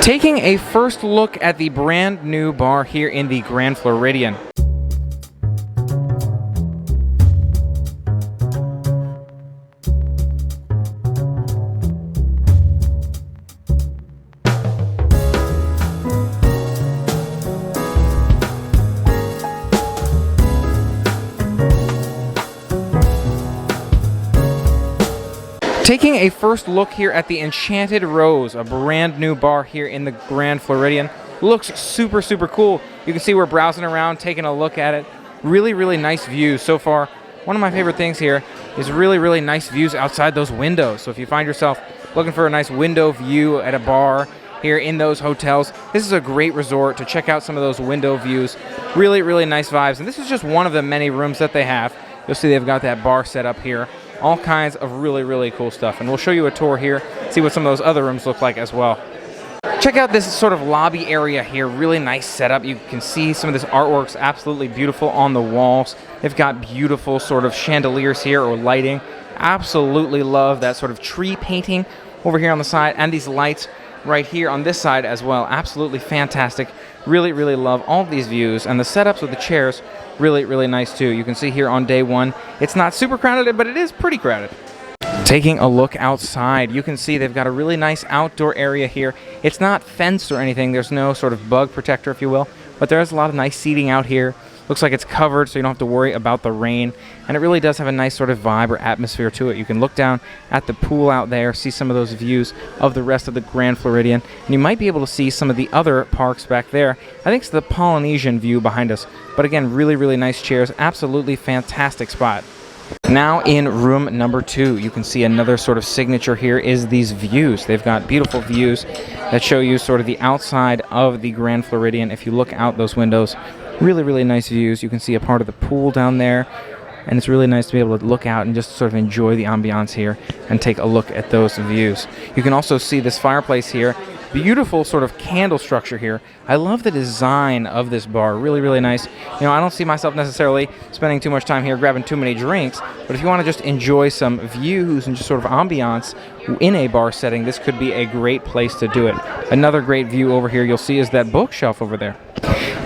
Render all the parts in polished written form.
Taking a first look at the brand new bar here in the Grand Floridian. Taking a first look here at the Enchanted Rose, a brand new bar here in the Grand Floridian. Looks super, super cool. You can see we're browsing around, taking a look at it. Really, really nice views so far. One of my favorite things here is really, really nice views outside those windows. So if you find yourself looking for a nice window view at a bar here in those hotels, this is a great resort to check out some of those window views. Really, really nice vibes. And this is just one of the many rooms that they have. You'll see they've got that bar set up here. All kinds of really, really cool stuff. And we'll show you a tour here, see what some of those other rooms look like as well. Check out this sort of lobby area here. Really nice setup. You can see some of this artwork's absolutely beautiful on the walls. They've got beautiful sort of chandeliers here or lighting. Absolutely love that sort of tree painting over here on the side and these lights right here on this side as well. Absolutely fantastic. Really, really love all of these views, and the setups with the chairs, really, really nice too. You can see here on day one, it's not super crowded, but it is pretty crowded. Taking a look outside, you can see they've got a really nice outdoor area here. It's not fenced or anything. There's no sort of bug protector, if you will, but there's a lot of nice seating out here. Looks like it's covered, so you don't have to worry about the rain. And it really does have a nice sort of vibe or atmosphere to it. You can look down at the pool out there, see some of those views of the rest of the Grand Floridian. And you might be able to see some of the other parks back there. I think it's the Polynesian view behind us. But again, really, really nice chairs. Absolutely fantastic spot. Now in room number 2, you can see another sort of signature here is these views. They've got beautiful views that show you sort of the outside of the Grand Floridian. If you look out those windows, really, really nice views. You can see a part of the pool down there, and it's really nice to be able to look out and just sort of enjoy the ambiance here and take a look at those views. You can also see this fireplace here. Beautiful sort of candle structure here. I love the design of this bar. Really, really nice. You know, I don't see myself necessarily spending too much time here grabbing too many drinks, but if you want to just enjoy some views and just sort of ambiance in a bar setting, this could be a great place to do it. Another great view over here you'll see is that bookshelf over there.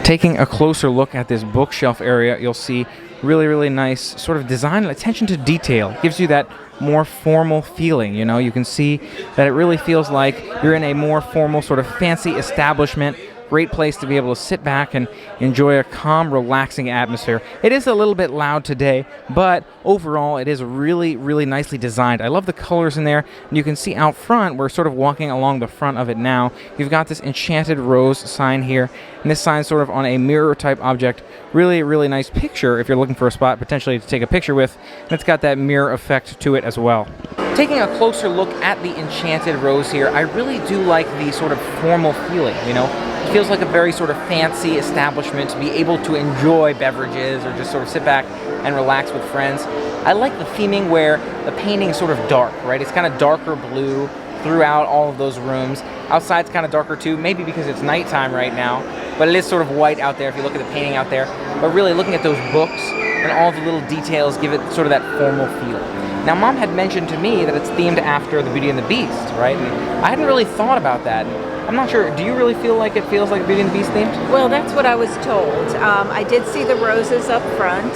Taking a closer look at this bookshelf area, you'll see really, really nice sort of design and attention to detail. It gives you that more formal feeling, you know. You can see that it really feels like you're in a more formal sort of fancy establishment. Great place to be able to sit back and enjoy a calm, relaxing atmosphere. It is a little bit loud today, but overall it is really, really nicely designed. I love the colors in there, and you can see out front, we're sort of walking along the front of it now. You've got this Enchanted Rose sign here, and this sign sort of on a mirror type object. Really, really nice picture if you're looking for a spot potentially to take a picture with, and it's got that mirror effect to it as well. Taking a closer look at the Enchanted Rose here, I really do like the sort of formal feeling, you know. It feels like a very sort of fancy establishment to be able to enjoy beverages or just sort of sit back and relax with friends. I like the theming where the painting is sort of dark, right? It's kind of darker blue throughout all of those rooms. Outside's kind of darker too, maybe because it's nighttime right now, but it is sort of white out there if you look at the painting out there. But really looking at those books and all the little details give it sort of that formal feel. Now, Mom had mentioned to me that it's themed after the Beauty and the Beast, right? And I hadn't really thought about that. I'm not sure, do you really feel like it feels like Beauty and the Beast themed? Well, that's what I was told. I did see the roses up front,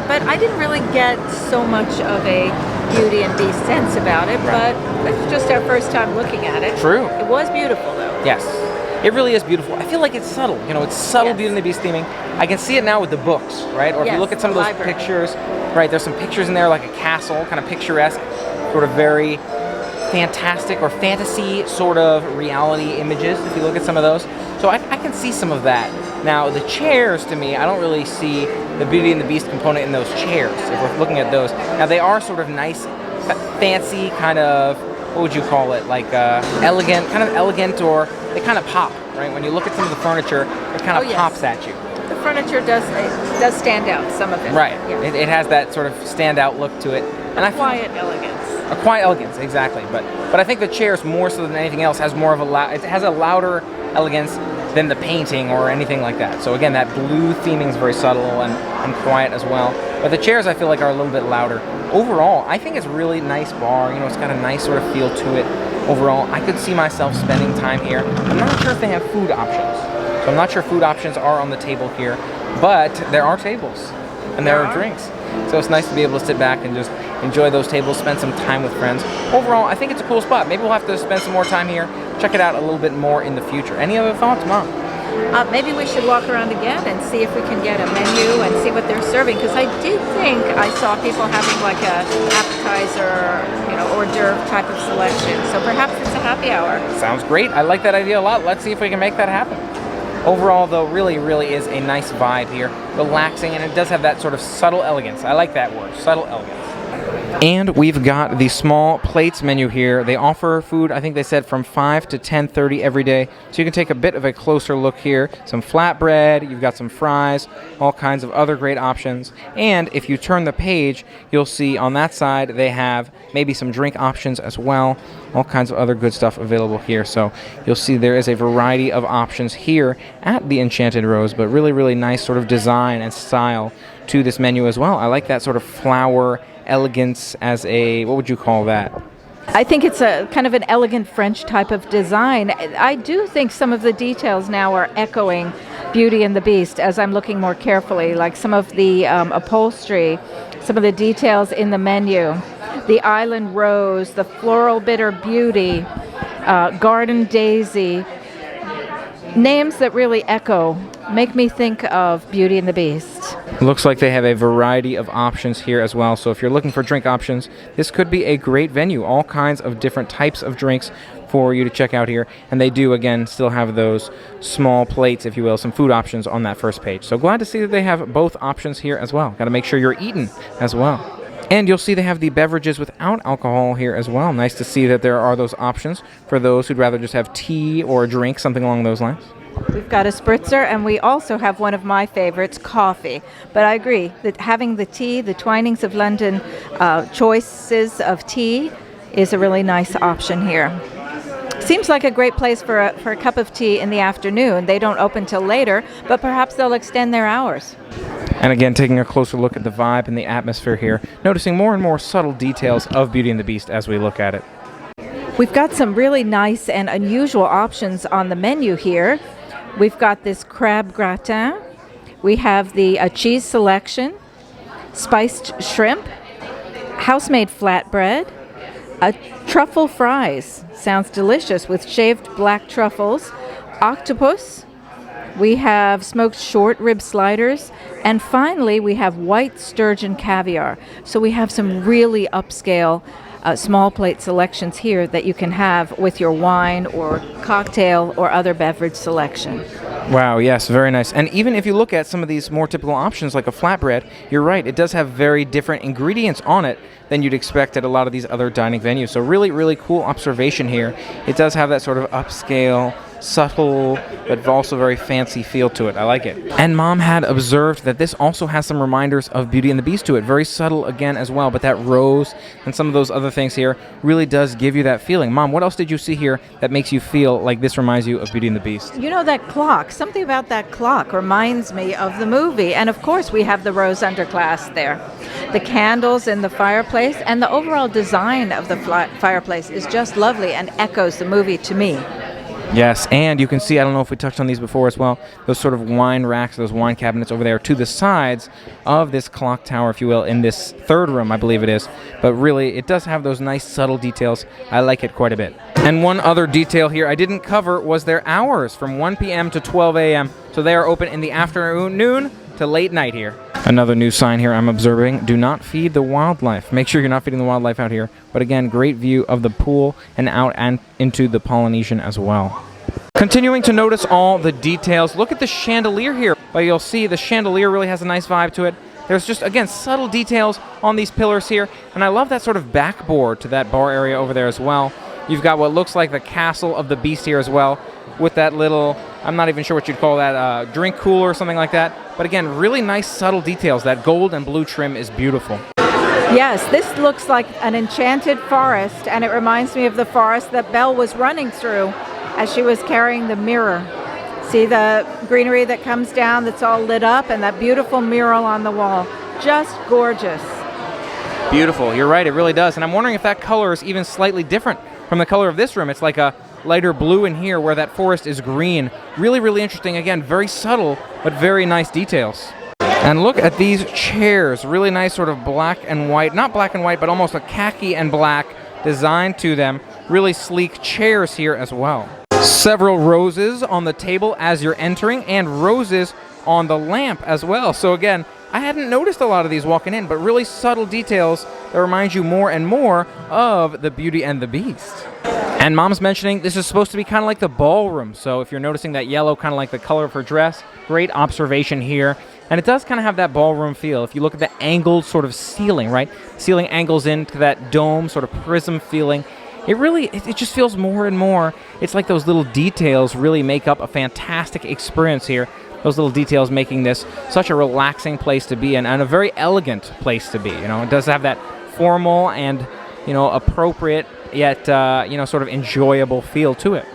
but I didn't really get so much of a Beauty and Beast sense about it, Right. but it's just our first time looking at it. True. It was beautiful, though. Yes, it really is beautiful. I feel like it's subtle, you know, it's subtle Yes. Beauty and the Beast theming. I can see it now with the books, right? Or if you Yes, look at some of the those library. pictures, right, there's some pictures in there like a castle, kind of picturesque, sort of very fantastic or fantasy sort of reality images, if you look at some of those. So I can see some of that. Now, the chairs, to me, I don't really see the Beauty and the Beast component in those chairs, if we're looking at those. Now, they are sort of nice, fancy, kind of, what would you call it, like elegant, or they kind of pop, right? When you look at some of the furniture, it kind of yes. pops at you. The furniture does stand out, some of it. Right. Yeah. It has that sort of standout look to it. And I feel Quiet elegance. a quiet elegance, exactly. But I think the chairs, more so than anything else, has more of it has a louder elegance than the painting or anything like that. So again, that blue theming is very subtle and quiet as well. But the chairs, I feel like, are a little bit louder. Overall, I think it's a really nice bar. You know, it's got a nice sort of feel to it. Overall, I could see myself spending time here. I'm not sure if they have food options. So I'm not sure food options are on the table here, but there are tables and there are drinks. So it's nice to be able to sit back and just enjoy those tables, spend some time with friends. Overall, I think it's a cool spot. Maybe we'll have to spend some more time here, check it out a little bit more in the future. Any other thoughts, Mom? Maybe we should walk around again and see if we can get a menu and see what they're serving, because I did think I saw people having like a appetizer, hors d'oeuvre type of selection. So perhaps it's a happy hour. Sounds great. I like that idea a lot. Let's see if we can make that happen. Overall, though, really is a nice vibe here. Relaxing, and it does have that sort of subtle elegance. I like that word, subtle elegance. And we've got the small plates menu here. They offer food, I think they said, from 5 to 10:30 every day. So you can take a bit of a closer look here. Some flatbread, you've got some fries, all kinds of other great options. And if you turn the page, you'll see on that side they have maybe some drink options as well. All kinds of other good stuff available here. So you'll see there is a variety of options here at the Enchanted Rose, but really nice sort of design and style to this menu as well. I like that sort of flower elegance as a, what would you call that? I think it's a kind of an elegant French type of design. I do think some of the details now are echoing Beauty and the Beast as I'm looking more carefully, like some of the upholstery, some of the details in the menu, the island rose, the floral bitter beauty, garden daisy, names that really echo, make me think of Beauty and the Beast. Looks like they have a variety of options here as well. So if you're looking for drink options, this could be a great venue. All kinds of different types of drinks for you to check out here. And they do, again, still have those small plates, if you will, some food options on that first page. So glad to see that they have both options here as well. Got to make sure you're eating as well. And you'll see they have the beverages without alcohol here as well. Nice to see that there are those options for those who'd rather just have tea or a drink, something along those lines. We've got a spritzer, and we also have one of my favorites, coffee. But I agree that having the tea, the Twinings of London choices of tea, is a really nice option here. Seems like a great place for a cup of tea in the afternoon. They don't open till later, but perhaps they'll extend their hours. And again, taking a closer look at the vibe and the atmosphere here, noticing more and more subtle details of Beauty and the Beast as we look at it. We've got some really nice and unusual options on the menu here. We've got this crab gratin. We have the cheese selection, spiced shrimp, house-made flatbread, truffle fries. Sounds delicious with shaved black truffles, octopus. We have smoked short rib sliders, and finally we have white sturgeon caviar. So we have some really upscale small plate selections here that you can have with your wine or cocktail or other beverage selection. Wow, yes, very nice. And even if you look at some of these more typical options like a flatbread, you're right, it does have very different ingredients on it than you'd expect at a lot of these other dining venues. So really cool observation here. It does have that sort of upscale, subtle, but also very fancy feel to it. I like it. And Mom had observed that this also has some reminders of Beauty and the Beast to it. Very subtle again as well, but that rose and some of those other things here really does give you that feeling. Mom, what else did you see here that makes you feel like this reminds you of Beauty and the Beast? You know, that clock, something about that clock reminds me of the movie. And of course we have the rose underclass there. The candles in the fireplace and the overall design of the fireplace is just lovely and echoes the movie to me. Yes, and you can see, I don't know if we touched on these before as well, those sort of wine racks, those wine cabinets over there to the sides of this clock tower, if you will, in this third room, I believe it is. But really, it does have those nice subtle details. I like it quite a bit. And one other detail here I didn't cover was their hours from 1 p.m. to 12 a.m. So they are open in the afternoon to late night here. Another new sign here I'm observing, do not feed the wildlife. Make sure you're not feeding the wildlife out here. But again, great view of the pool and out and into the Polynesian as well. Continuing to notice all the details, look at the chandelier here. But you'll see the chandelier really has a nice vibe to it. There's just, again, subtle details on these pillars here. And I love that sort of backboard to that bar area over there as well. You've got what looks like the castle of the beast here as well, with that little, I'm not even sure what you'd call that, drink cooler or something like that. But again, really nice subtle details. That gold and blue trim is beautiful. Yes, this looks like an enchanted forest, and it reminds me of the forest that Belle was running through as she was carrying the mirror. See the greenery that comes down that's all lit up, and that beautiful mural on the wall. Just gorgeous. Beautiful. You're right, it really does. And I'm wondering if that color is even slightly different from the color of this room. It's like a lighter blue in here where that forest is green. Really, really interesting. Again, very subtle, but very nice details. And look at these chairs. Really nice sort of black and white, not black and white, but almost a khaki and black design to them. Really sleek chairs here as well. Several roses on the table as you're entering, and roses on the lamp as well. So again, I hadn't noticed a lot of these walking in, but really subtle details that remind you more and more of the Beauty and the Beast. And Mom's mentioning this is supposed to be kind of like the ballroom. So if you're noticing that yellow, kind of like the color of her dress, great observation here. And it does kind of have that ballroom feel. If you look at the angled sort of ceiling, right? Ceiling angles into that dome sort of prism feeling. It just feels more and more. It's like those little details really make up a fantastic experience here. Those little details making this such a relaxing place to be in, and a very elegant place to be. You know, it does have that formal and, you know, appropriate yet, you know, sort of enjoyable feel to it.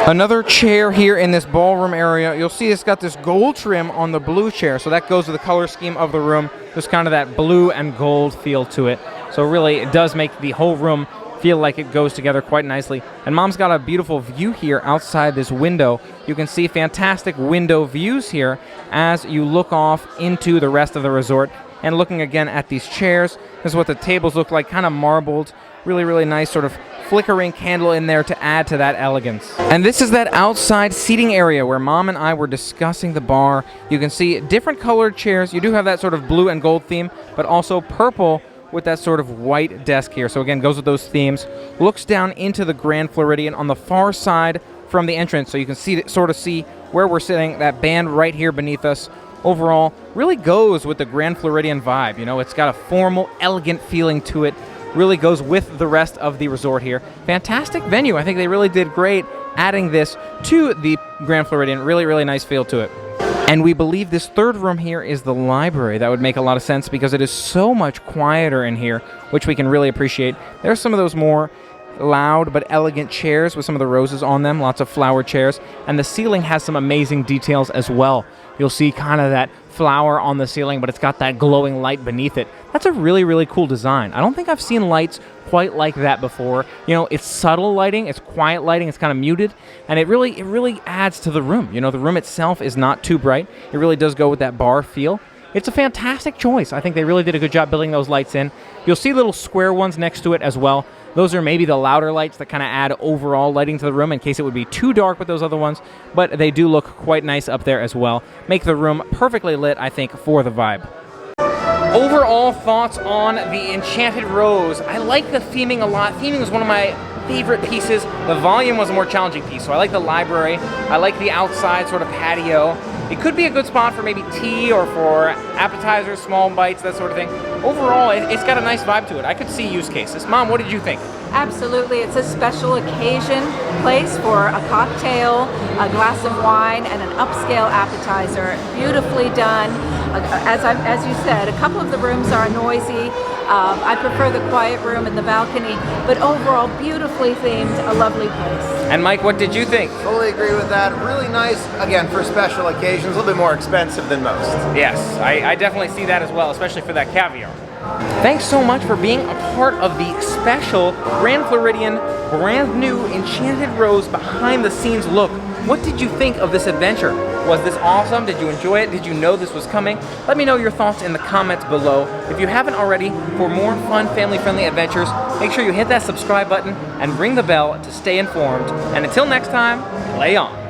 Another chair here in this ballroom area. You'll see it's got this gold trim on the blue chair, so that goes with the color scheme of the room. There's kind of that blue and gold feel to it. So really, it does make the whole room feel like it goes together quite nicely. And Mom's got a beautiful view here outside this window. You can see fantastic window views here as you look off into the rest of the resort. And looking again at these chairs, this is what the tables look like, kind of marbled. Really, really nice sort of flickering candle in there to add to that elegance. And this is that outside seating area where Mom and I were discussing the bar. You can see different colored chairs. You do have that sort of blue and gold theme, but also purple with that sort of white desk here. So again, goes with those themes. Looks down into the Grand Floridian on the far side from the entrance, so you can sort of see where we're sitting, that band right here beneath us. Overall, really goes with the Grand Floridian vibe. You know, it's got a formal, elegant feeling to it. Really goes with the rest of the resort here. Fantastic venue. I think they really did great adding this to the Grand Floridian. Really, really nice feel to it. And we believe this third room here is the library. That would make a lot of sense because it is so much quieter in here, which we can really appreciate. There's some of those more loud but elegant chairs with some of the roses on them, lots of flower chairs, and the ceiling has some amazing details as well. You'll see kind of that flower on the ceiling, but it's got that glowing light beneath it. That's a really, really cool design. I don't think I've seen lights quite like that before. You know, it's subtle lighting, it's quiet lighting, it's kind of muted, and it really adds to the room. You know, the room itself is not too bright. It really does go with that bar feel. It's a fantastic choice. I think they really did a good job building those lights in. You'll see little square ones next to it as well. Those are maybe the louder lights that kind of add overall lighting to the room in case it would be too dark with those other ones, but they do look quite nice up there as well. Make the room perfectly lit, I think, for the vibe. Overall thoughts on the Enchanted Rose. I like the theming a lot. Theming was one of my favorite pieces. The volume was a more challenging piece, so I like the library. I like the outside sort of patio. It could be a good spot for maybe tea or for appetizers, small bites, that sort of thing. Overall, it's got a nice vibe to it. I could see use cases. Mom, what did you think? Absolutely. It's a special occasion place for a cocktail, a glass of wine, and an upscale appetizer. Beautifully done. As you said, a couple of the rooms are noisy. I prefer the quiet room and the balcony, but overall, beautifully themed, a lovely place. And Mike, what did you think? Totally agree with that. Really nice, again, for special occasions, a little bit more expensive than most. Yes, I definitely see that as well, especially for that caviar. Thanks so much for being a part of the special Grand Floridian brand new Enchanted Rose behind the scenes look. What did you think of this adventure? Was this awesome? Did you enjoy it? Did you know this was coming? Let me know your thoughts in the comments below. If you haven't already, for more fun, family-friendly adventures, make sure you hit that subscribe button and ring the bell to stay informed. And until next time, play on.